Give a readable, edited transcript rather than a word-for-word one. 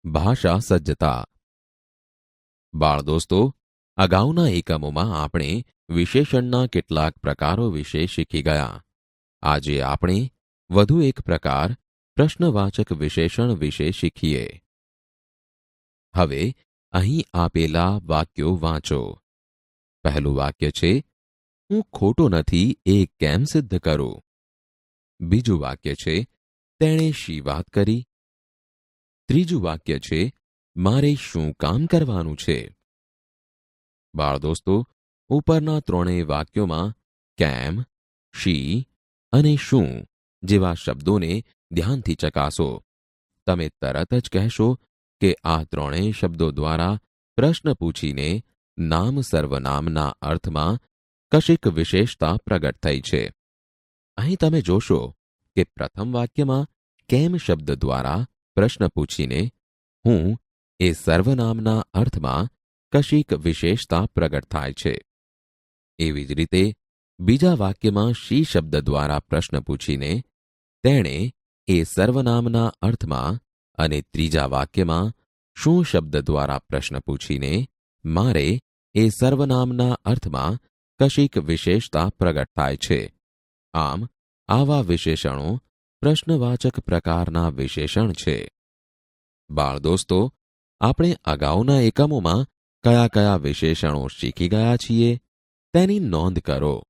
ભાષા સજ્જતા. બાળ દોસ્તો, અગાઉના એકમોમાં આપણે વિશેષણના કેટલાક પ્રકારો વિશે શીખી ગયા. આજે આપણે વધુ એક પ્રકાર પ્રશ્નવાચક વિશેષણ વિશે શીખીએ. હવે અહીં આપેલા વાક્યો વાંચો. પહેલું વાક્ય છે, હું ખોટો નથી એ કેમ સિદ્ધ કરું? બીજું વાક્ય છે, તેણે શી વાત કરી? ત્રીજું વાક્ય છે, મારે શું કામ કરવાનું છે? બાળ દોસ્તો, ઉપરના ત્રણેય વાક્યોમાં કેમ, શી અને શું જેવા શબ્દોને ધ્યાનથી ચકાસો. તમે તરત જ કહેશો કે આ ત્રણેય શબ્દો દ્વારા પ્રશ્ન પૂછીને નામ સર્વનામના અર્થમાં કશીક વિશેષતા પ્રગટ થઈ છે. અહીં તમે જોશો કે પ્રથમ વાક્યમાં કેમ શબ્દ દ્વારા પ્રશ્ન પૂછીને હું એ સર્વનામના અર્થમાં કશીક વિશેષતા પ્રગટ થાય છે. એવી જ રીતે બીજા વાક્યમાં શી શબ્દ દ્વારા પ્રશ્ન પૂછીને તેણે એ સર્વનામના અર્થમાં અને ત્રીજા વાક્યમાં શું શબ્દ દ્વારા પ્રશ્ન પૂછીને મારે એ સર્વનામના અર્થમાં કશીક વિશેષતા પ્રગટ થાય છે. આમ આવા વિશેષણો પ્રશ્નવાચક પ્રકારના વિશેષણ છે. બાળ દોસ્તો, આપણે અગાઉના એકમોમાં કયા કયા વિશેષણો શીખી ગયા છીએ તેની નોંધ કરો.